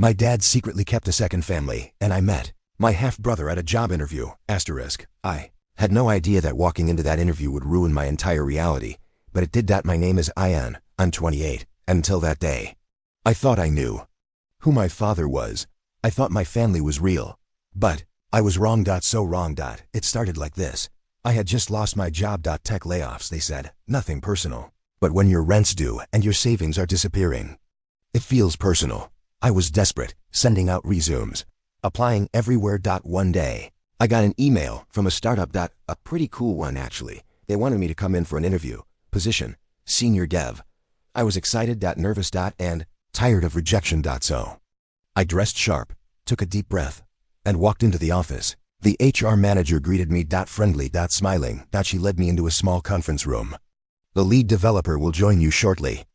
My dad secretly kept a second family, and I met my half-brother at a job interview, asterisk. I had no idea that walking into that interview would ruin my entire reality, but it did. My name is Ian, I'm 28, and until that day, I thought I knew who my father was. I thought my family was real. But I was wrong. So wrong. It started like this. I had just lost my job. Tech layoffs, they said. Nothing personal. But when your rent's due and your savings are disappearing, it feels personal. I was desperate, sending out resumes, applying everywhere. One day, I got an email from a startup. A pretty cool one, actually. They wanted me to come in for an interview. Position, senior dev. I was excited. Nervous. And tired of rejection. So I dressed sharp, took a deep breath, and walked into the office. The HR manager greeted me. Friendly. Smiling. She led me into a small conference room. The lead developer will join you shortly.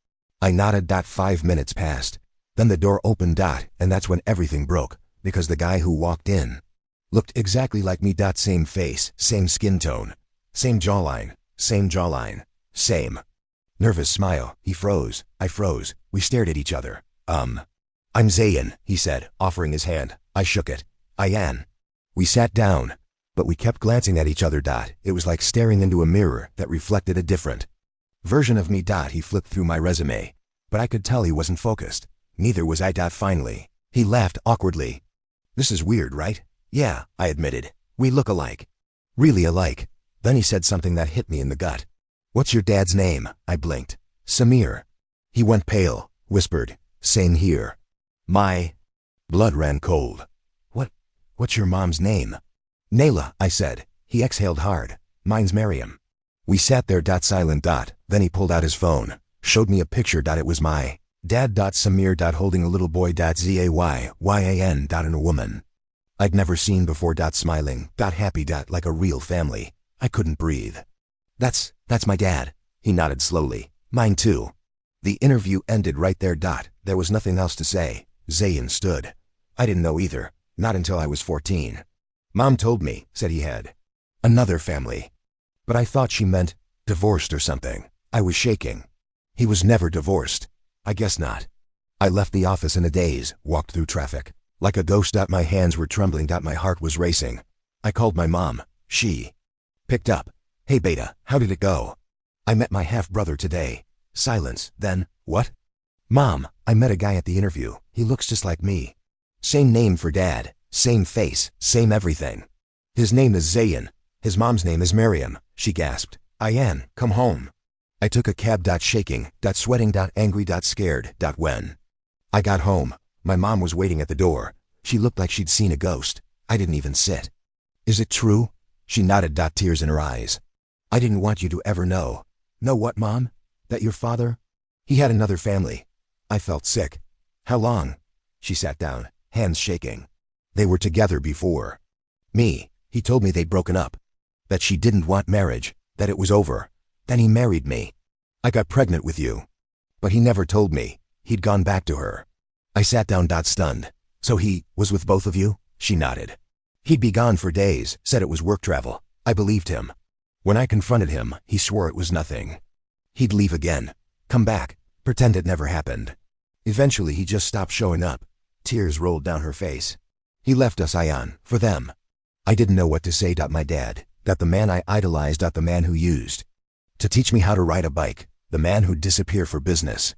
I nodded. 5 minutes passed. Then the door opened. And that's when everything broke, because the guy who walked in looked exactly like me. Same face, same skin tone, same jawline, same nervous smile. He froze. I froze. We stared at each other. I'm Zayn, he said, offering his hand. I shook it. Ian. We sat down, but we kept glancing at each other. It was like staring into a mirror that reflected a different version of me. He flipped through my resume, but I could tell he wasn't focused. Neither was I. Finally, he laughed awkwardly. This is weird, right? Yeah, I admitted. We look alike. Really alike. Then he said something that hit me in the gut. What's your dad's name? I blinked. Samir. He went pale, whispered, same here. My blood ran cold. What's your mom's name? Nayla, I said. He exhaled hard. Mine's Miriam. We sat there. Silent. Then he pulled out his phone, showed me a picture. It was my dad. Samir. Holding a little boy. Zayyan. And a woman I'd never seen before. Smiling. Happy. Like a real family. I couldn't breathe. That's my dad. He nodded slowly. Mine too. The interview ended right there. There was nothing else to say. Zayn stood. I didn't know either. Not until I was 14. Mom told me, said he had another family. But I thought she meant divorced or something. I was shaking. He was never divorced. I guess not. I left the office in a daze, walked through traffic. Like a ghost. My hands were trembling. My heart was racing. I called my mom. She picked up. Hey Beta, how did it go? I met my half-brother today. Silence. Then, what? Mom, I met a guy at the interview. He looks just like me. Same name for dad, same face, same everything. His name is Zayn. His mom's name is Miriam, she gasped. Ian, come home. I took a cab. Shaking, sweating, angry, scared. When I got home, my mom was waiting at the door. She looked like she'd seen a ghost. I didn't even sit. Is it true? She nodded. Tears in her eyes. I didn't want you to ever know. Know what, Mom? That your father? He had another family. I felt sick. How long? She sat down, hands shaking. They were together before me. He told me they'd broken up. That she didn't want marriage. That it was over. Then he married me. I got pregnant with you. But he never told me. He'd gone back to her. I sat down. Stunned. So he was with both of you? She nodded. He'd be gone for days, said it was work travel. I believed him. When I confronted him, he swore it was nothing. He'd leave again. Come back. Pretend it never happened. Eventually he just stopped showing up. Tears rolled down her face. He left us, Ian, for them. I didn't know what to say. My dad, the man I idolized, the man who used to teach me how to ride a bike, the man who'd disappear for business.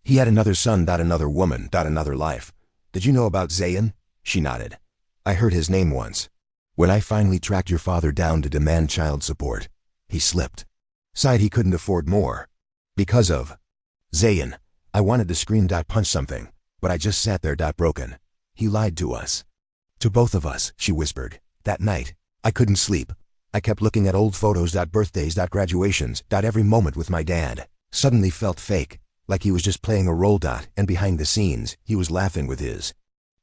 He had another son, another woman, another life. Did you know about Zayn? She nodded. I heard his name once. When I finally tracked your father down to demand child support, he slipped. Sighed he couldn't afford more. Because of Zayn. I wanted to scream. Punch something, but I just sat there. Broken. He lied to us. To both of us, she whispered. That night, I couldn't sleep. I kept looking at old photos. Birthdays. Graduations. Every moment with my dad suddenly felt fake, like he was just playing a role. And behind the scenes, he was laughing with his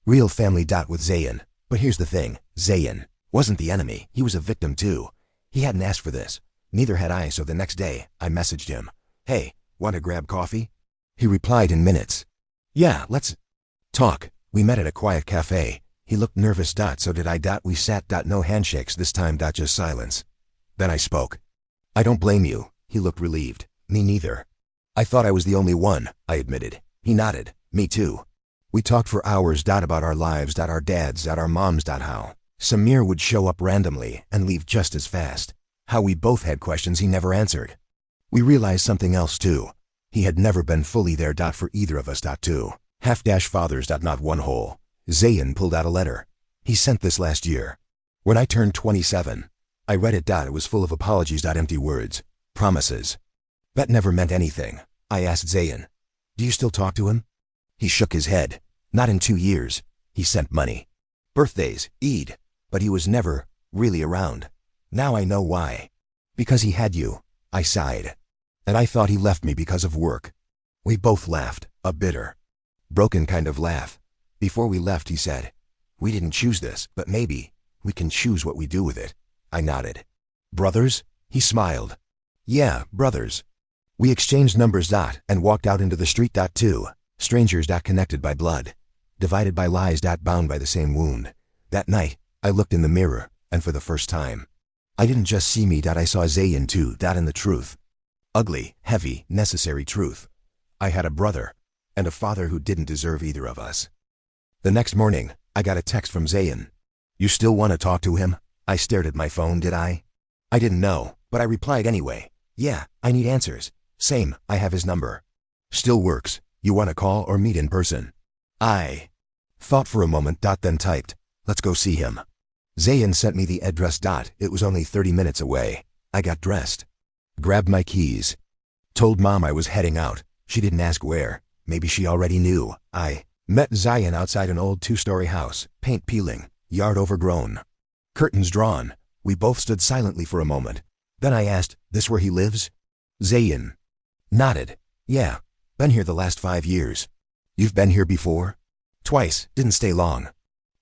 real family. With Zayn. But here's the thing, Zayn wasn't the enemy. He was a victim too. He hadn't asked for this. Neither had I, so the next day, I messaged him. Hey, want to grab coffee? He replied in minutes. Yeah, let's talk. We met at a quiet cafe. He looked nervous. So did I. We sat. No handshakes this time. Just silence. Then I spoke. I don't blame you. He looked relieved. Me neither. I thought I was the only one, I admitted. He nodded. Me too. We talked for hours. About our lives. Our dads. Our moms. How Samir would show up randomly and leave just as fast. How we both had questions he never answered. We realized something else too. He had never been fully there. For either of us. Two half-fathers. Not one whole. Zayn pulled out a letter. He sent this last year. When I turned 27. I read it. It was full of apologies. Empty words. Promises. That never meant anything. I asked Zayn, "Do you still talk to him?" He shook his head. Not in 2 years. He sent money. Birthdays, Eid. But he was never really around. Now I know why. Because he had you. I sighed. And I thought he left me because of work. We both laughed, a bitter, broken kind of laugh. Before we left, he said, "We didn't choose this, but maybe we can choose what we do with it." I nodded. "Brothers?" He smiled. "Yeah, brothers." We exchanged numbers. And walked out into the street. Two strangers. Connected by blood. Divided by lies. Bound by the same wound. That night, I looked in the mirror, and for the first time, I didn't just see me. I saw Zayn too. And the truth. Ugly, heavy, necessary truth. I had a brother, and a father who didn't deserve either of us. The next morning, I got a text from Zayn. "You still want to talk to him?" I stared at my phone. Did I? I didn't know, but I replied anyway. "Yeah, I need answers." "Same, I have his number." "Still works. You want to call or meet in person?" I thought for a moment. Then typed, "Let's go see him." Zayn sent me the address. It was only 30 minutes away. I got dressed. Grabbed my keys. Told Mom I was heading out. She didn't ask where. Maybe she already knew. I met Zayn outside an old 2-story house, paint peeling, yard overgrown, curtains drawn. We both stood silently for a moment. Then I asked, "This where he lives?" Zayn nodded. "Yeah, been here the last 5 years." "You've been here before?" "Twice, didn't stay long."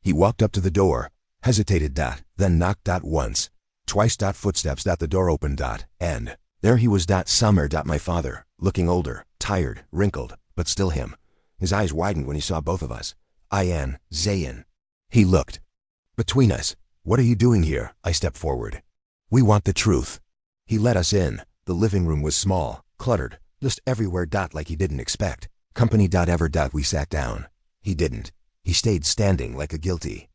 He walked up to the door, hesitated. Then knocked. Once, twice. Footsteps. The door opened. And there he was. Samir. My father, looking older, tired, wrinkled, but still him. His eyes widened when he saw both of us. Zayn. He looked. Between us. "What are you doing here?" I stepped forward. "We want the truth." He let us in. The living room was small, cluttered, just everywhere. Like he didn't expect company. Ever. We sat down. He didn't. He stayed standing like a guilty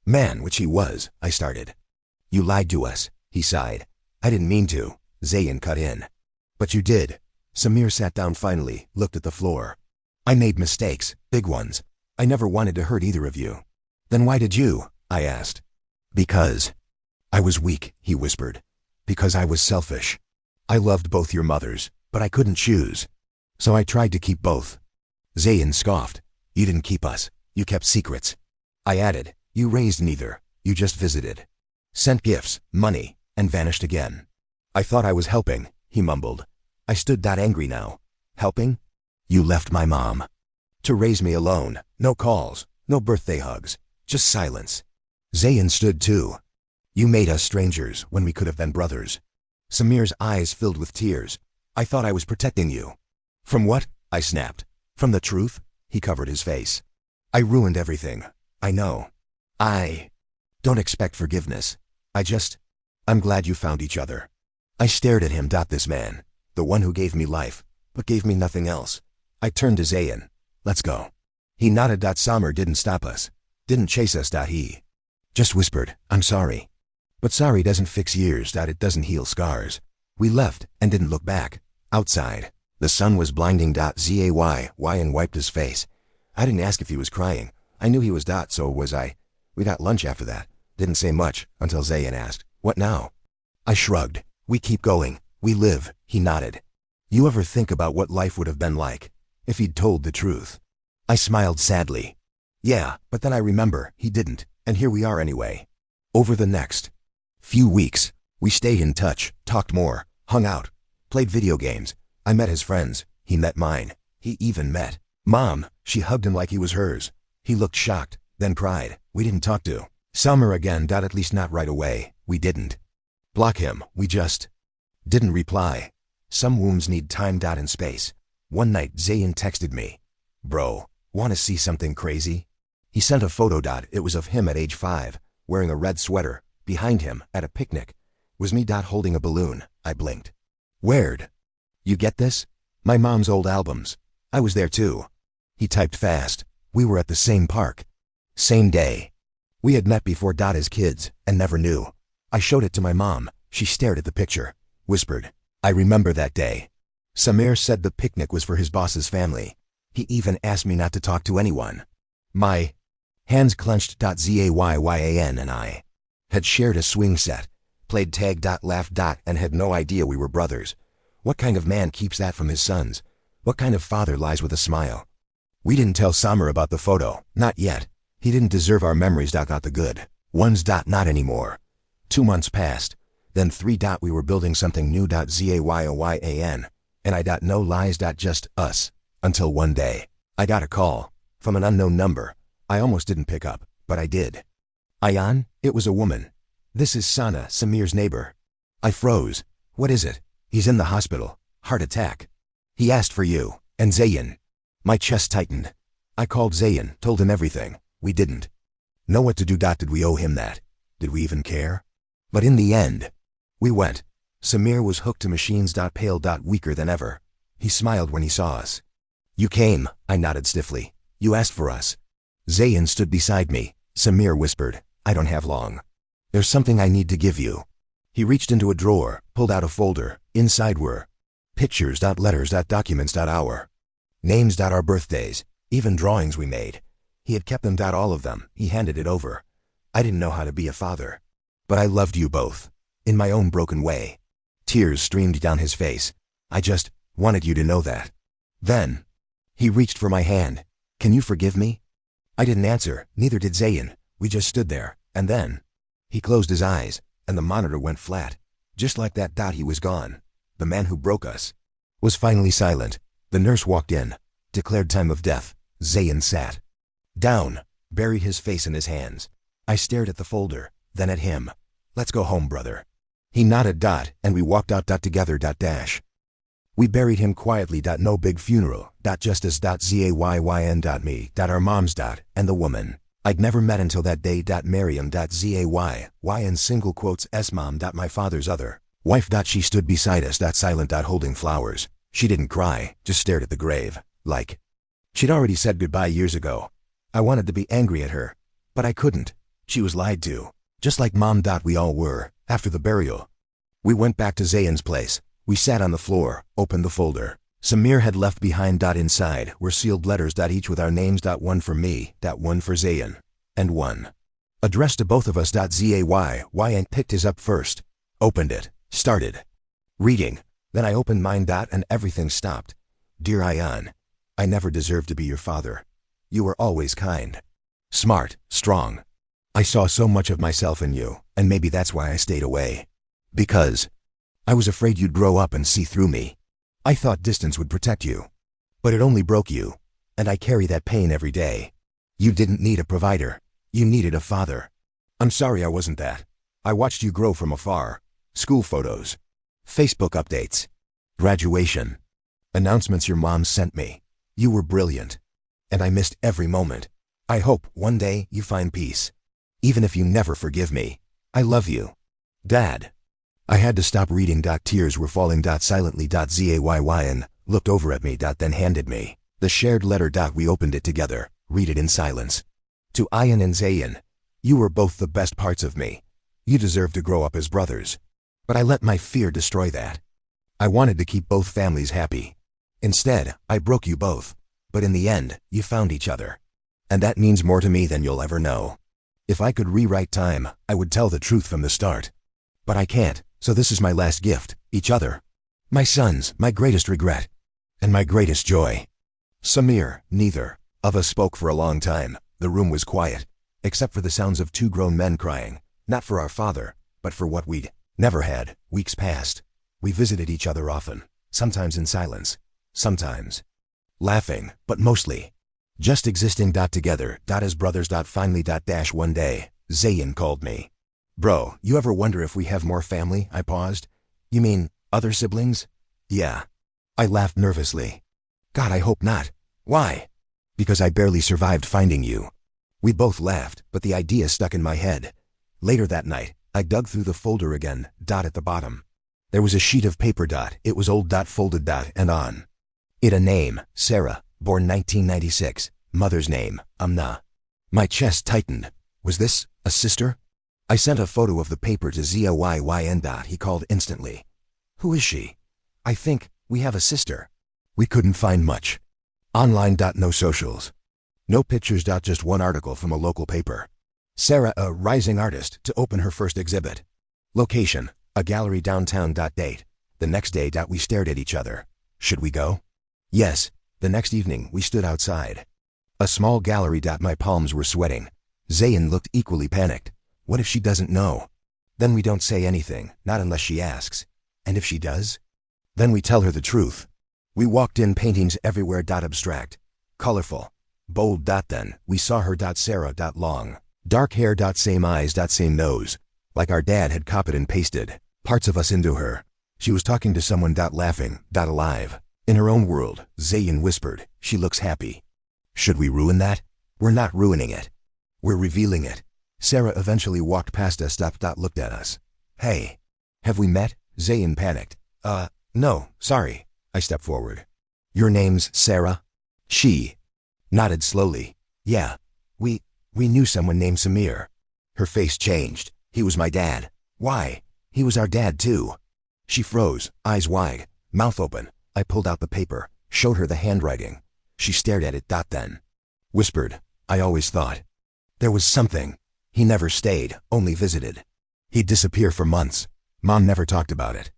man, which he was. I started. "You lied to us," he sighed. "I didn't mean to," Zayn cut in. "But you did." Samir sat down finally, looked at the floor. "I made mistakes, big ones. I never wanted to hurt either of you." "Then why did you?" I asked. "Because I was weak," he whispered. "Because I was selfish. I loved both your mothers, but I couldn't choose. So I tried to keep both." Zayn scoffed. "You didn't keep us. You kept secrets." I added, "You raised neither. You just visited. Sent gifts, money, and vanished again." "I thought I was helping," he mumbled. I stood. Angry now. "Helping? You left my mom to raise me alone. No calls, no birthday hugs, just silence." Zayn stood too. "You made us strangers when we could have been brothers." Samir's eyes filled with tears. "I thought I was protecting you." "From what?" I snapped. "From the truth?" He covered his face. "I ruined everything. I know. I don't expect forgiveness. I'm glad you found each other." I stared at him. This man, the one who gave me life, but gave me nothing else. I turned to Zayn. "Let's go." He nodded. Samir didn't stop us. Didn't chase us. He just whispered, "I'm sorry." But sorry doesn't fix years. It doesn't heal scars. We left and didn't look back. Outside, the sun was blinding. Zayn wiped his face. I didn't ask if he was crying. I knew he was. So was I. We got lunch after that. Didn't say much until Zayn asked, "What now?" I shrugged. "We keep going. We live." He nodded. "You ever think about what life would have been like if he'd told the truth?" I smiled sadly. "Yeah, but then I remember he didn't, and here we are anyway." Over the next few weeks, we stayed in touch, talked more, hung out, played video games. I met his friends. He met mine. He even met Mom. She hugged him like he was hers. He looked shocked, then cried. We didn't talk to Samir again. At least not right away. We didn't block him. We just didn't reply. Some wounds need time. And space. One night, Zayn texted me. "Bro, wanna see something crazy?" He sent a photo. It was of him at age 5, wearing a red sweater. Behind him, at a picnic, was me. Holding a balloon. I blinked. "Weird. You get this?" My mom's old albums. I was there too. He typed fast. We were at the same park. Same day. We had met before as kids, and never knew. I showed it to my mom. She stared at the picture, whispered, "I remember that day." Samir said the picnic was for his boss's family. He even asked me not to talk to anyone. My hands clenched. Zayyan and I had shared a swing set, played tag. Laughed. And had no idea we were brothers. What kind of man keeps that from his sons? What kind of father lies with a smile? We didn't tell Samir about the photo, not yet. He didn't deserve our memories. Got the good ones. Not anymore. 2 months passed, then 3. We were building something new. Zayyan and I. No lies. Just us. Until one day, I got a call from an unknown number. I almost didn't pick up, but I did. Ayan, it was a woman. "This is Sana, Samir's neighbor." I froze. "What is it?" "He's in the hospital. Heart attack. He asked for you, and Zayyan." My chest tightened. I called Zayyan, told him everything. We didn't know what to do. Did we owe him that? Did we even care? But in the end, we went. Samir was hooked to machines. Pale. Weaker than ever. He smiled when he saw us. "You came," I nodded stiffly. "You asked for us." Zayyan stood beside me. Samir whispered, "I don't have long. There's something I need to give you." He reached into a drawer, pulled out a folder. Inside were pictures. Letters. Documents. Our names. Our birthdays. Even drawings we made. He had kept them. All of them. He handed it over. I didn't know how to be a father, but I loved you both, in my own broken way. Tears streamed down his face. "I just wanted you to know that." Then he reached for my hand. "Can you forgive me?" I didn't answer, neither did Zayyan. We just stood there, and then he closed his eyes, and the monitor went flat. Just like that. He was gone. The man who broke us was finally silent. The nurse walked in, declared time of death. Zayyan sat down, buried his face in his hands. I stared at the folder, then at him. "Let's go home, brother." He nodded. And we walked out. Together. We buried him quietly. No big funeral. Just as Zayyn. Me. Our moms. And the woman I'd never met until that day. Miriam. Zayyn single quotes S mom. My father's other wife. She stood beside us. Silent. Holding flowers. She didn't cry, just stared at the grave, like she'd already said goodbye years ago. I wanted to be angry at her, but I couldn't. She was lied to, just like Mom. We all were, after the burial. We went back to Zayyan's place. We sat on the floor, opened the folder. Samir had left behind. Inside were sealed letters. Each with our names. One for me, one for Zayyan, and one addressed to both of us. Zayyn picked his up first, opened it, started reading. Then I opened mine. And everything stopped. "Dear Ayan, I never deserved to be your father. You were always kind, smart, strong. I saw so much of myself in you, and maybe that's why I stayed away. Because I was afraid you'd grow up and see through me. I thought distance would protect you. But it only broke you, and I carry that pain every day. You didn't need a provider. You needed a father. I'm sorry I wasn't that. I watched you grow from afar. School photos, Facebook updates, graduation, announcements your mom sent me. You were brilliant, and I missed every moment. I hope one day you find peace. Even if you never forgive me, I love you. Dad." I had to stop reading. Tears were falling. Silently. Zayyn looked over at me. Then handed me the shared letter. We opened it together, read it in silence. "To Ayan and Zayyan, you were both the best parts of me. You deserve to grow up as brothers. But I let my fear destroy that. I wanted to keep both families happy. Instead, I broke you both. But in the end, you found each other. And that means more to me than you'll ever know. If I could rewrite time, I would tell the truth from the start. But I can't, so this is my last gift, each other. My sons, my greatest regret, and my greatest joy." Samir, neither of us spoke for a long time. The room was quiet, except for the sounds of 2 grown men crying, not for our father, but for what we'd never had. Weeks passed. We visited each other often, sometimes in silence, sometimes laughing, but mostly just existing. Together. As brothers. Finally. One day, Zayyan called me. "Bro, you ever wonder if we have more family?" I paused. "You mean other siblings?" "Yeah." I laughed nervously. "God, I hope not." "Why?" "Because I barely survived finding you." We both laughed, but the idea stuck in my head. Later that night, I dug through the folder again. At the bottom, there was a sheet of paper. It was old. Folded. And on it a name, Sarah, born 1996, Mother's name, Amna. My chest tightened. Was this a sister? I sent a photo of the paper to Zoyyn. He called instantly. Who is she? I think we have a sister. We couldn't find much. Online. No socials. No pictures. Just one article from a local paper. Sarah, a rising artist, to open her first exhibit. Location, a gallery downtown. Date. The next day. We stared at each other. Should we go? Yes. The next evening, we stood outside. A small gallery. My palms were sweating. Zayn looked equally panicked. What if she doesn't know? Then we don't say anything, not unless she asks. And if she does? Then we tell her the truth. We walked in, paintings everywhere. Abstract. Colorful. Bold. Then we saw her. Sarah. Long. Dark hair. Same eyes. Same nose. Like our dad had copied and pasted parts of us into her. She was talking to someone. Laughing. Alive. In her own world. Zayn whispered, she looks happy. Should we ruin that? We're not ruining it. We're revealing it. Sarah eventually walked past us. Looked at us. Hey. Have we met? Zayn panicked. No, sorry. I stepped forward. Your name's Sarah? She nodded slowly. Yeah. We knew someone named Samir. Her face changed. He was my dad. Why? He was our dad too. She froze, eyes wide, mouth open. I pulled out the paper, showed her the handwriting. She stared at it. Then whispered, I always thought. There was something. He never stayed, only visited. He'd disappear for months. Mom never talked about it.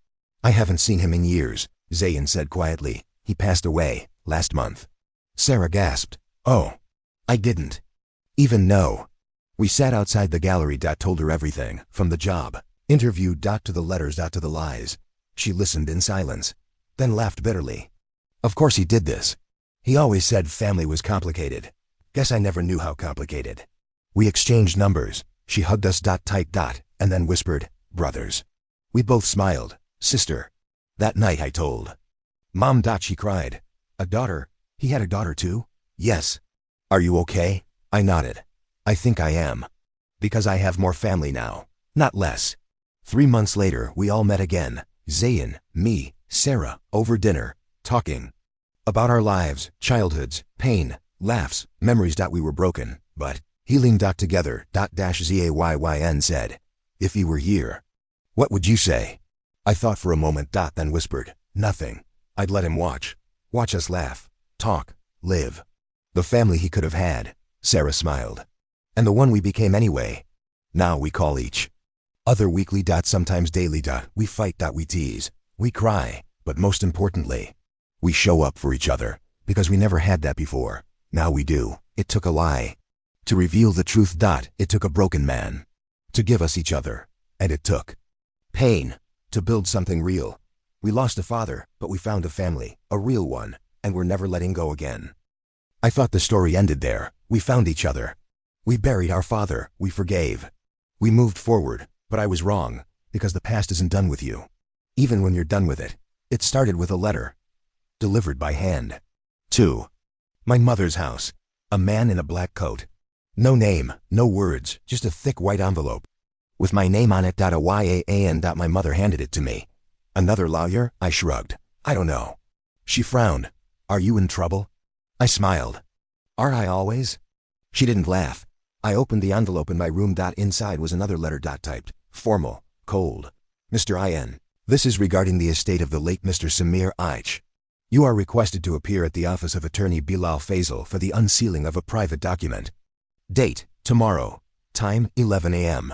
I haven't seen him in years, Zayn said quietly. He passed away last month. Sarah gasped. Oh. I didn't even know. We sat outside the gallery. Told her everything, from the job interview. To the letters. To the lies. She listened in silence, then laughed bitterly. Of course he did this. He always said family was complicated. Guess I never knew how complicated. We exchanged numbers. She hugged us. Tight. And then whispered, brothers. We both smiled. Sister. That night I told Mom. She cried. A daughter? He had a daughter too? Yes. Are you okay? I nodded. I think I am. Because I have more family now, not less. 3 months later, we all met again. Zayn, me, Sarah, over dinner, talking about our lives, childhoods, pain, laughs, memories. We were broken, but healing. Together. Zayn said, if he were here, what would you say? I thought for a moment. Then whispered, nothing. I'd let him watch us laugh, talk, live. The family he could have had. Sarah smiled. And the one we became anyway. Now we call each other weekly. Sometimes daily. We fight. We tease. We cry. But most importantly, we show up for each other. Because we never had that before. Now we do. It took a lie to reveal the truth. It took a broken man to give us each other. And it took pain to build something real. We lost a father, but we found a family, a real one, and we're never letting go again. I thought the story ended there. We found each other. We buried our father. We forgave. We moved forward, but I was wrong, because the past isn't done with you. Even when you're done with it. It started with a letter, delivered by hand. To my mother's house. A man in a black coat. No name, no words, just a thick white envelope. With my name on it. A YAAN. My mother handed it to me. Another lawyer? I shrugged. I don't know. She frowned. Are you in trouble? I smiled. Aren't I always? She didn't laugh. I opened the envelope in my room. Inside was another letter. Typed, formal, cold. Mr. IN. This is regarding the estate of the late Mr. Samir Aich. You are requested to appear at the office of attorney Bilal Faisal for the unsealing of a private document. Date, tomorrow. Time, 11 a.m.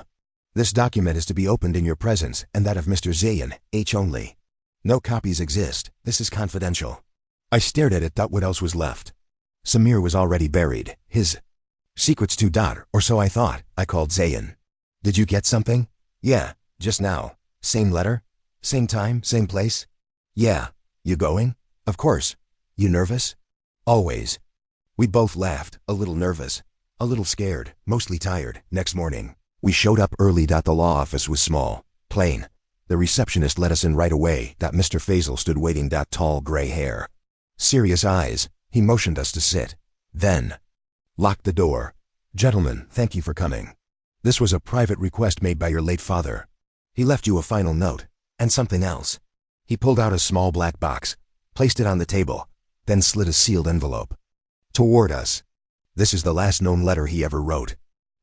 This document is to be opened in your presence and that of Mr. Zayn H. only. No copies exist. This is confidential. I stared at it. What else was left? Samir was already buried. His secrets too. Or so I thought. I called Zayn. Did you get something? Yeah, just now. Same letter? Same time, same place? Yeah. You going? Of course. You nervous? Always. We both laughed, a little nervous, a little scared, mostly tired. Next morning, we showed up early. The law office was small, plain. The receptionist let us in right away. Mr. Faisal stood waiting. Tall gray hair, serious eyes. He motioned us to sit. Then locked the door. Gentlemen, thank you for coming. This was a private request made by your late father. He left you a final note, and something else. He pulled out a small black box, placed it on the table, then slid a sealed envelope toward us. This is the last known letter he ever wrote.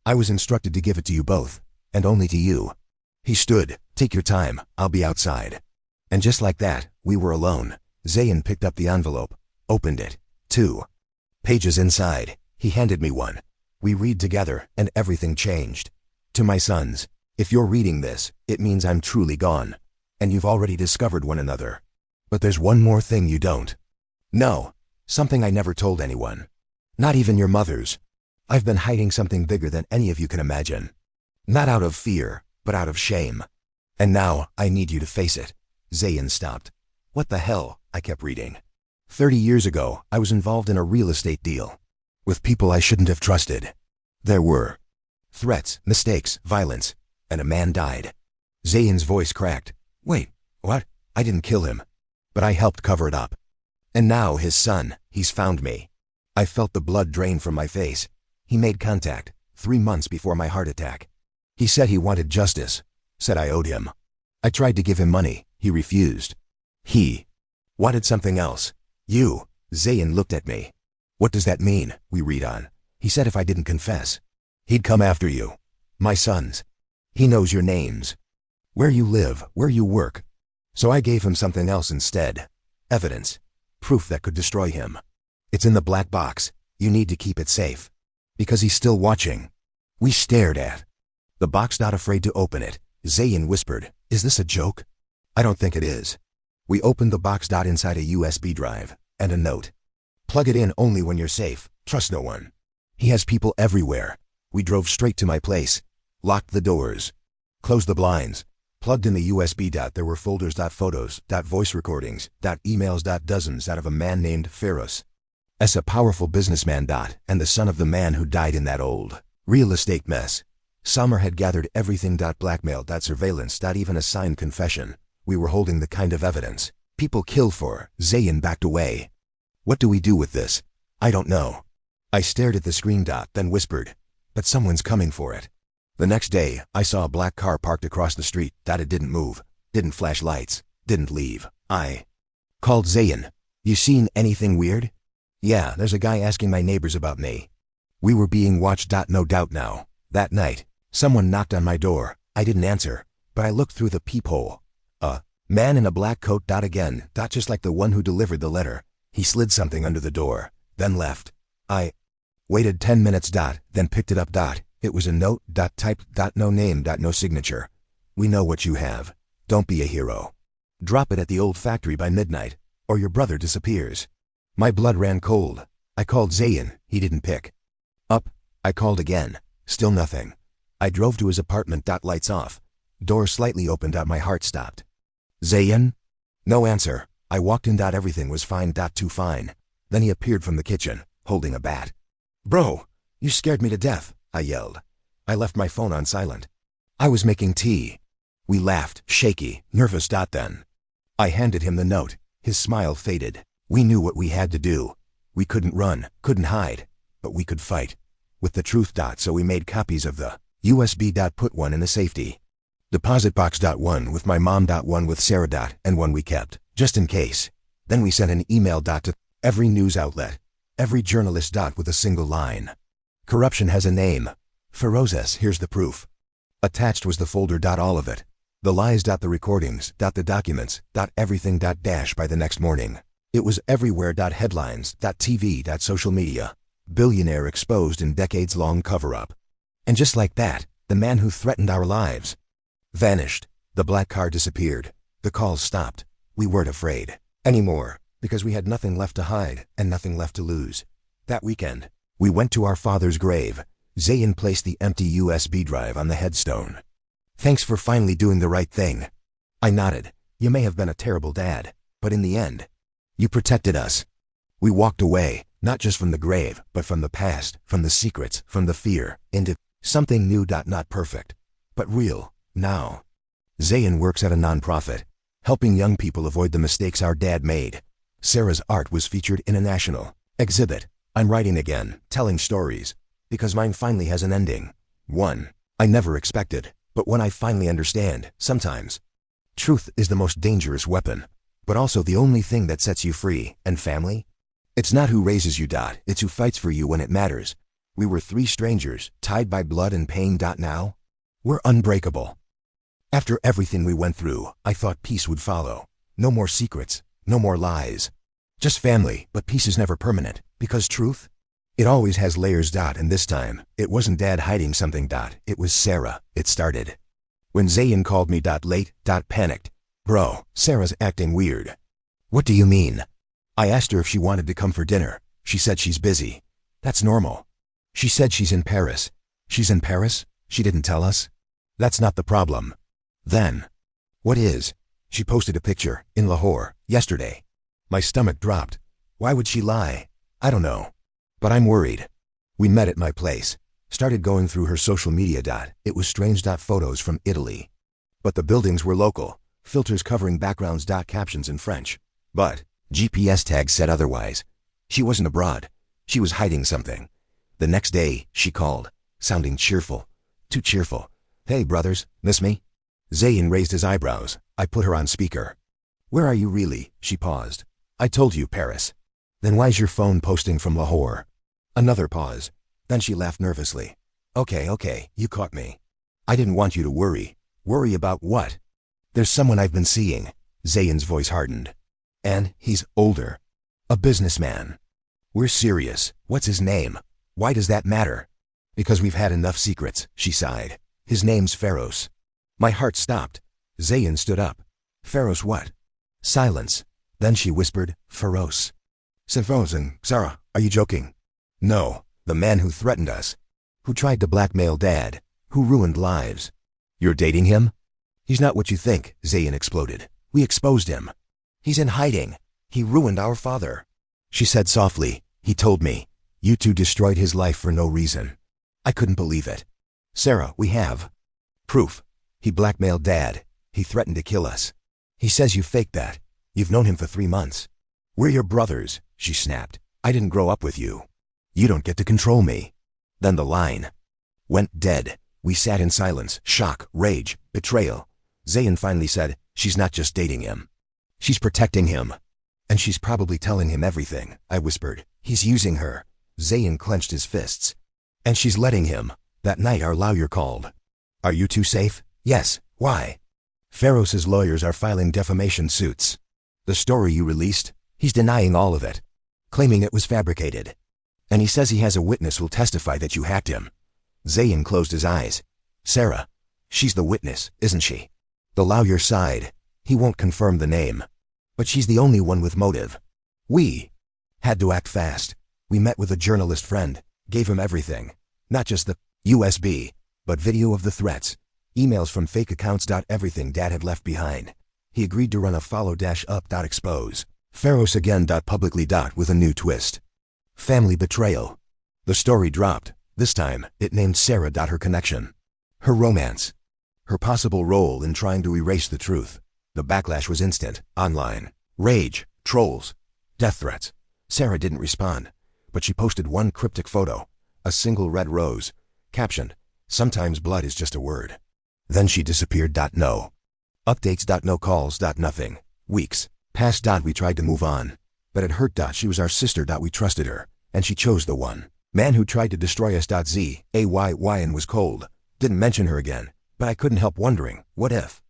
I was instructed to give it to you both, and only to you. He stood. Take your time, I'll be outside. And just like that, we were alone. Zayn picked up the envelope, opened it. 2 pages inside. He handed me one. We read together, and everything changed. To my sons, if you're reading this, it means I'm truly gone. And you've already discovered one another. But there's one more thing you don't. No, something I never told anyone. Not even your mothers. I've been hiding something bigger than any of you can imagine. Not out of fear, but out of shame. And now, I need you to face it. Zayn stopped. What the hell? I kept reading. 30 years ago, I was involved in a real estate deal. With people I shouldn't have trusted. There were threats, mistakes, violence, and a man died. Zayn's voice cracked. Wait, what? I didn't kill him. But I helped cover it up. And now his son, he's found me. I felt the blood drain from my face. He made contact, 3 months before my heart attack. He said he wanted justice, said I owed him. I tried to give him money, he refused. He wanted something else. You. Zayn looked at me. What does that mean? We read on. He said if I didn't confess, he'd come after you. My sons. He knows your names. Where you live, where you work. So I gave him something else instead. Evidence. Proof that could destroy him. It's in the black box. You need to keep it safe. Because he's still watching. We stared at the box, not afraid to open it. Zayn whispered, is this a joke? I don't think it is. We opened the box. Inside a USB drive and a note. Plug it in only when you're safe. Trust no one. He has people everywhere. We drove straight to my place. Locked the doors. Closed the blinds. Plugged in the USB. There were folders. Photos. Voice recordings. Emails. Dozens out of a man named Feroz. As a powerful businessman. And the son of the man who died in that old real estate mess. Summer had gathered everything. Blackmail. Surveillance. Even a signed confession. We were holding the kind of evidence people kill for. Zayn backed away. What do we do with this? I don't know. I stared at the screen. Then whispered, but someone's coming for it. The next day, I saw a black car parked across the street. It didn't move, didn't flash lights, didn't leave. I called Zayn. You seen anything weird? Yeah, there's a guy asking my neighbors about me. We were being watched. No doubt now. That night, someone knocked on my door. I didn't answer, but I looked through the peephole. A man in a black coat. Again, just like the one who delivered the letter. He slid something under the door, then left. I waited 10 minutes. Then picked it up. It was a note. Typed. No name. No signature. We know what you have. Don't be a hero. Drop it at the old factory by midnight, or your brother disappears. My blood ran cold. I called Zayn. He didn't pick up. I called again. Still nothing. I drove to his apartment. Lights off. Door slightly opened. My heart stopped. Zayn? No answer. I walked in. Everything was fine. Too fine. Then he appeared from the kitchen, holding a bat. Bro, you scared me to death, I yelled. I left my phone on silent. I was making tea. We laughed, shaky, nervous. Then I handed him the note. His smile faded. We knew what we had to do. We couldn't run, couldn't hide, but we could fight. With the truth. So we made copies of the USB. Put one in the safety deposit box. One with my mom. One with Sarah. And one we kept, just in case. Then we sent an email. To every news outlet, every journalist. With a single line. Corruption has a name. Feroz. Here's the proof. Attached was the folder. All of it. The lies. The recordings. The documents. Everything. By the next morning, it was everywhere. Headlines. TV. Social media. Billionaire exposed in decades-long cover-up. And just like that, the man who threatened our lives vanished. The black car disappeared. The calls stopped. We weren't afraid anymore, because we had nothing left to hide and nothing left to lose. That weekend, we went to our father's grave. Zayn placed the empty USB drive on the headstone. Thanks for finally doing the right thing. I nodded. You may have been a terrible dad, but in the end, you protected us. We walked away, not just from the grave, but from the past, from the secrets, from the fear, into something new. Not perfect, but real, now. Zayn works at a nonprofit, helping young people avoid the mistakes our dad made. Sarah's art was featured in a national exhibit. I'm writing again, telling stories, because mine finally has an ending. One I never expected, but one I finally understand. Sometimes truth is the most dangerous weapon, but also the only thing that sets you free. And family? It's not who raises you. It's who fights for you when it matters. We were three strangers, tied by blood and pain. Now, we're unbreakable. After everything we went through, I thought peace would follow. No more secrets, no more lies. Just family, but peace is never permanent, because truth? It always has layers. And this time, it wasn't Dad hiding something. It was Sarah. It started when Zayn called me late. Panicked. Bro, Sarah's acting weird. What do you mean? I asked her if she wanted to come for dinner. She said she's busy. That's normal. She said she's in Paris. She's in Paris? She didn't tell us? That's not the problem. Then, what is? She posted a picture, in Lahore, yesterday. My stomach dropped. Why would she lie? I don't know. But I'm worried. We met at my place. Started going through her social media. It was strange. Photos from Italy. But the buildings were local. Filters covering backgrounds. Captions in French. But GPS tags said otherwise. She wasn't abroad. She was hiding something. The next day, she called, sounding cheerful. Too cheerful. Hey brothers, miss me? Zayn raised his eyebrows. I put her on speaker. Where are you really? She paused. I told you, Paris. Then why's your phone posting from Lahore? Another pause. Then she laughed nervously. Okay, you caught me. I didn't want you to worry. Worry about what? There's someone I've been seeing. Zayn's voice hardened. And he's older. A businessman. We're serious. What's his name? Why does that matter? Because we've had enough secrets, she sighed. His name's Feroz. My heart stopped. Zayn stood up. Feroz what? Silence. Then she whispered, Feroz. Feroz and Sarah, are you joking? No, the man who threatened us. Who tried to blackmail Dad. Who ruined lives. You're dating him? He's not what you think, Zayn exploded. We exposed him. He's in hiding. He ruined our father. She said softly, he told me. You two destroyed his life for no reason. I couldn't believe it. Sarah, we have proof. He blackmailed Dad. He threatened to kill us. He says you faked that. You've known him for 3 months. We're your brothers, she snapped. I didn't grow up with you. You don't get to control me. Then the line went dead. We sat in silence, shock, rage, betrayal. Zayn finally said, she's not just dating him. She's protecting him. And she's probably telling him everything, I whispered. He's using her. Zayn clenched his fists. And she's letting him. That night our lawyer called. Are you two safe? Yes. Why? Feroz's lawyers are filing defamation suits. The story you released, he's denying all of it. Claiming it was fabricated. And he says he has a witness who'll testify that you hacked him. Zayn closed his eyes. Sarah. She's the witness, isn't she? The lawyer sighed. He won't confirm the name. But she's the only one with motive. We had to act fast. We met with a journalist friend, gave him everything. Not just the USB, but video of the threats. Emails from fake accounts. Everything Dad had left behind. He agreed to run a follow-up. Expose. Feroz again. Publicly. With a new twist. Family betrayal. The story dropped. This time, it named Sarah. Her connection. Her romance. Her possible role in trying to erase the truth. The backlash was instant. Online. Rage. Trolls. Death threats. Sarah didn't respond. But she posted one cryptic photo. A single red rose. Captioned, sometimes blood is just a word. Then she disappeared. No updates. No calls. Nothing. Weeks passed. We tried to move on. But it hurt. She was our sister. We trusted her. And she chose the one man who tried to destroy us. Zayn was cold. Didn't mention her again. But I couldn't help wondering, what if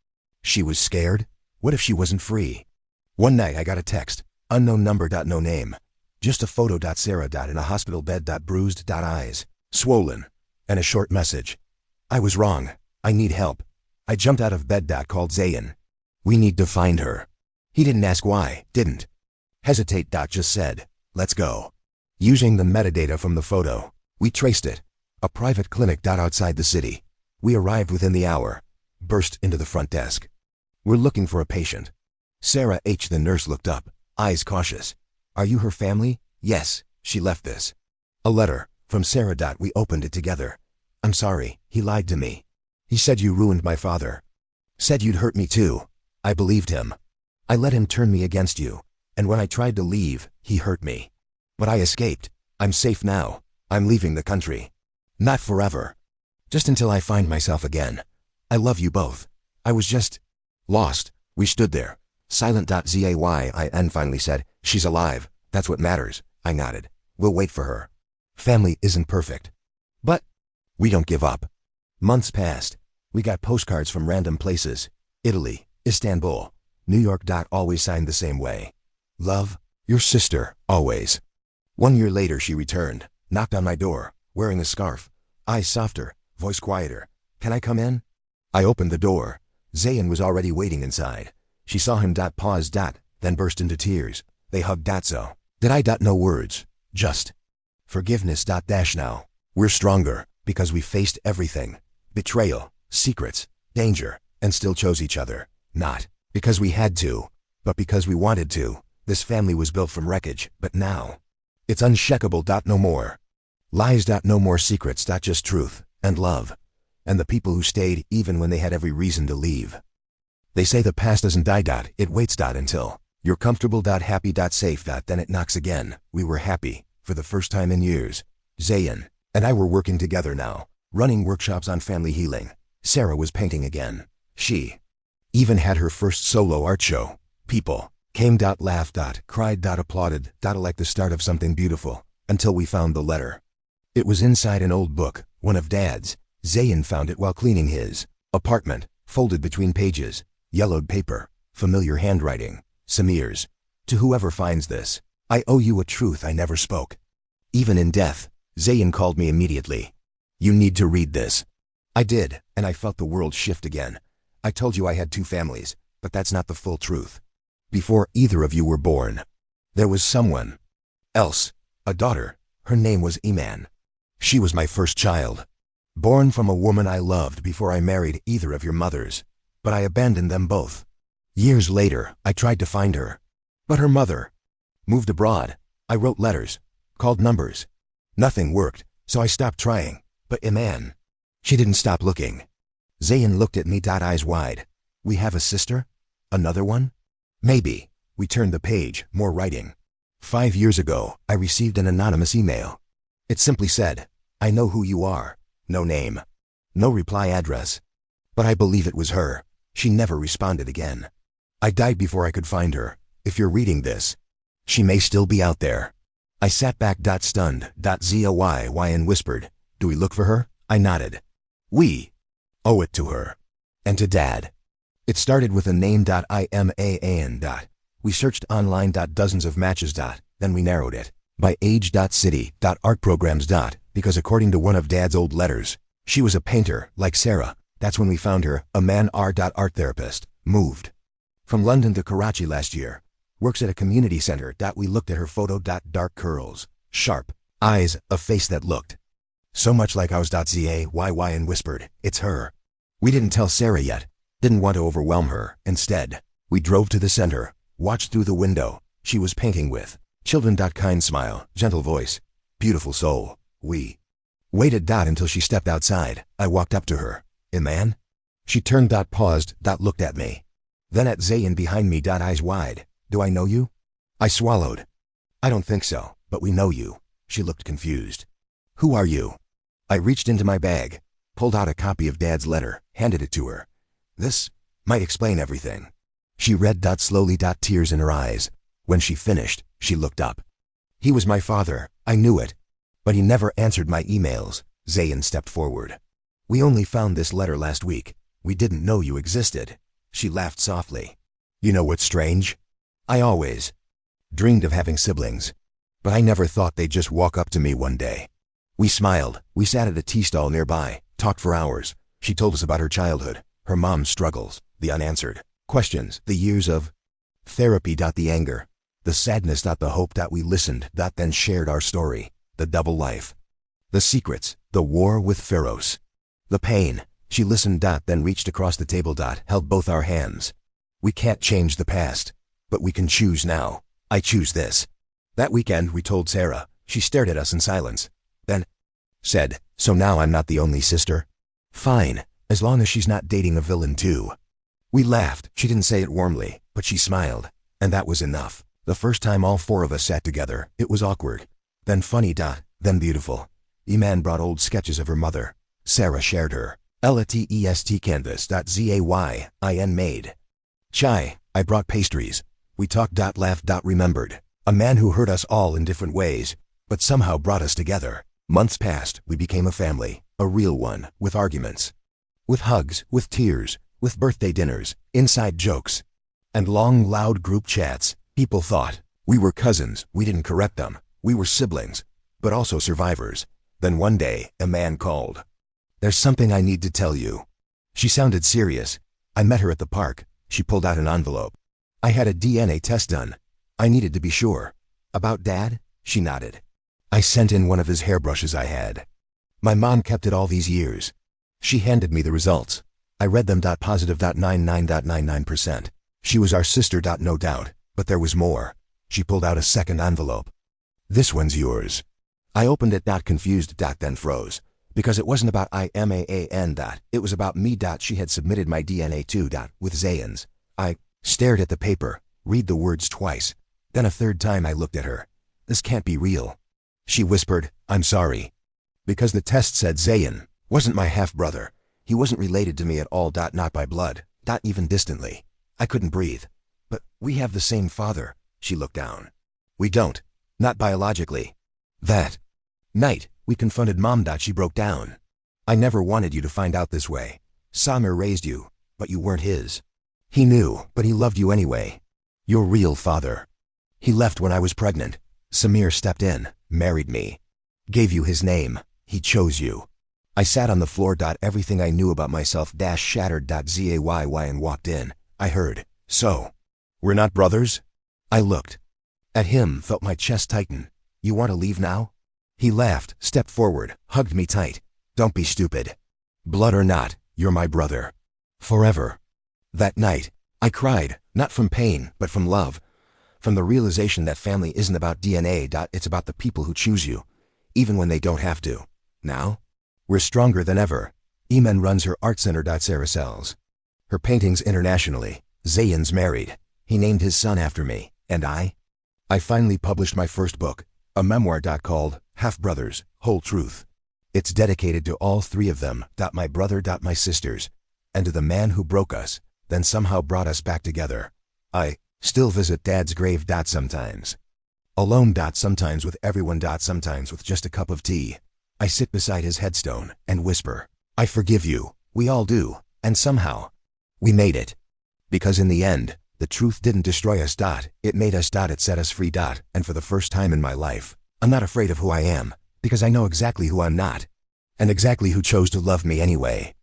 she was scared? What if she wasn't free? One night I got a text. Unknown number. No name. Just a photo. Sarah. In a hospital bed. Bruised. Eyes swollen. And a short message. I was wrong. I need help. I jumped out of bed. Called Zayn. We need to find her. He didn't ask why. Didn't hesitate. Just said, let's go. Using the metadata from the photo, we traced it. A private clinic. Outside the city. We arrived within the hour. Burst into the front desk. We're looking for a patient. Sarah H. The nurse looked up, eyes cautious. Are you her family? Yes, she left this. A letter. From Sarah. We opened it together. I'm sorry, he lied to me. He said you ruined my father. Said you'd hurt me too. I believed him. I let him turn me against you. And when I tried to leave, he hurt me. But I escaped. I'm safe now. I'm leaving the country. Not forever. Just until I find myself again. I love you both. I was just lost. We stood there. Silent. Zayn finally said, she's alive. That's what matters. I nodded. We'll wait for her. Family isn't perfect. But we don't give up. Months passed. We got postcards from random places. Italy, Istanbul, New York. Always signed the same way. Love, your sister, always. 1 year later she returned, knocked on my door, wearing a scarf. Eyes softer, voice quieter. Can I come in? I opened the door. Zayn was already waiting inside. She saw him. Paused. Then burst into tears. They hugged. So did I. No words. Just forgiveness. Now we're stronger because we faced everything. Betrayal, secrets, danger, and still chose each other. Not because we had to, but because we wanted to. This family was built from wreckage, but now it's unshakable. No more lies. No more secrets. Just truth and love. And the people who stayed even when they had every reason to leave. They say the past doesn't die. It waits. Until you're comfortable. Happy. Safe. Then it knocks again. We were happy for the first time in years. Zayn and I were working together now, running workshops on family healing. Sarah was painting again. She even had her first solo art show. People came. Laughed. Cried. Applauded. Like the start of something beautiful. Until we found the letter. It was inside an old book, one of Dad's. Zayn found it while cleaning his apartment, folded between pages, yellowed paper, familiar handwriting. Samir's. To whoever finds this, I owe you a truth I never spoke. Even in death, Zayn called me immediately. You need to read this. I did, and I felt the world shift again. I told you I had 2 families, but that's not the full truth. Before either of you were born, there was someone else, a daughter. Her name was Iman. She was my first child. Born from a woman I loved before I married either of your mothers, but I abandoned them both. Years later, I tried to find her, but her mother moved abroad. I wrote letters, called numbers. Nothing worked, so I stopped trying. But Iman, she didn't stop looking. Zayn looked at me. Eyes wide. We have a sister? Another one? Maybe. We turned the page, more writing. 5 years ago, I received an anonymous email. It simply said, I know who you are. No name. No reply address. But I believe it was her. She never responded again. I died before I could find her. If you're reading this, she may still be out there. I sat back. Stunned. Zayn whispered, do we look for her? I nodded. We owe it to her. And to Dad. It started with a name. Iman. We searched online. Dozens of matches. Then we narrowed it by age. City. Art programs. Because according to one of Dad's old letters, she was a painter, like Sarah. That's when we found her. Iman art therapist. Moved from London to Karachi last year. Works at a community center. We looked at her photo. Dark curls, sharp eyes, a face that looked so much like ours. Zayn whispered, it's her. We didn't tell Sarah yet. Didn't want to overwhelm her. Instead, we drove to the center, watched through the window. She was painting with children. Kind smile, gentle voice, beautiful soul. We waited. Until she stepped outside. I walked up to her. Iman? She turned. Paused. Looked at me. Then at Zayn behind me. Eyes wide. Do I know you? I swallowed. I don't think so, but we know you. She looked confused. Who are you? I reached into my bag, pulled out a copy of Dad's letter, handed it to her. This might explain everything. She read. Slowly. Tears in her eyes. When she finished, she looked up. He was my father. I knew it. But he never answered my emails. Zayn stepped forward. We only found this letter last week. We didn't know you existed. She laughed softly. You know what's strange? I always dreamed of having siblings, but I never thought they'd just walk up to me one day. We smiled. We sat at a tea stall nearby, talked for hours. She told us about her childhood, her mom's struggles, the unanswered questions, the years of therapy. The anger, the sadness. The hope. We listened. Then shared our story, the double life, the secrets, the war with Pharaohs, the pain. She listened. Then reached across the table. Held both our hands. We can't change the past, but we can choose now. I choose this. That weekend we told Sarah. She stared at us in silence. Then said, so now I'm not the only sister? Fine, as long as she's not dating a villain too. We laughed. She didn't say it warmly, but she smiled. And that was enough. The first time all 4 of us sat together, it was awkward. Then funny. Then beautiful. Iman brought old sketches of her mother. Sarah shared her latest canvas. Zayn made chai. I brought pastries. We talked. Laughed. Remembered. A man who hurt us all in different ways, but somehow brought us together. Months passed, we became a family, a real one, with arguments. With hugs, with tears, with birthday dinners, inside jokes, and long, loud group chats. People thought we were cousins. We didn't correct them. We were siblings, but also survivors. Then one day, a man called. "There's something I need to tell you." She sounded serious. I met her at the park. She pulled out an envelope. I had a DNA test done. I needed to be sure. "About Dad?" She nodded. I sent in one of his hairbrushes I had. My mom kept it all these years. She handed me the results. I read them. +99.99%. She was our sister. No doubt. But there was more. She pulled out a second envelope. "This one's yours." I opened it. Confused. Then froze. Because it wasn't about IMAAN. It was about me. She had submitted my DNA to. With Zayn's. I stared at the paper, read the words twice. Then a third time I looked at her. "This can't be real." She whispered, "I'm sorry." Because the test said Zayn wasn't my half-brother. He wasn't related to me at all. Not by blood. Not even distantly. I couldn't breathe. "But we have the same father." She looked down. "We don't. Not biologically." That night, we confronted Mom. She broke down. "I never wanted you to find out this way. Samir raised you, but you weren't his. He knew, but he loved you anyway. Your real father. He left when I was pregnant. Samir stepped in, married me. Gave you his name. He chose you." I sat on the floor. Everything I knew about myself shattered. Zayy and walked in. I heard, "So, we're not brothers?" I looked at him, felt my chest tighten. "You want to leave now?" He laughed, stepped forward, hugged me tight. "Don't be stupid. Blood or not, you're my brother. Forever." That night, I cried, not from pain, but from love. From the realization that family isn't about DNA. It's about the people who choose you, even when they don't have to. Now, we're stronger than ever. Iman runs her art center. Sarah sells her paintings internationally. Zayn's married. He named his son after me. And I finally published my first book, a memoir. Called Half Brothers, Whole Truth. It's dedicated to all three of them. My brother. My sisters. And to the man who broke us, then somehow brought us back together. I still visit Dad's grave. Sometimes alone. Sometimes with everyone. Sometimes with just a cup of tea. I sit beside his headstone and whisper, "I forgive you." We all do. And somehow, we made it. Because in the end, the truth didn't destroy us. It made us. It set us free. And for the first time in my life, I'm not afraid of who I am, because I know exactly who I'm not. And exactly who chose to love me anyway.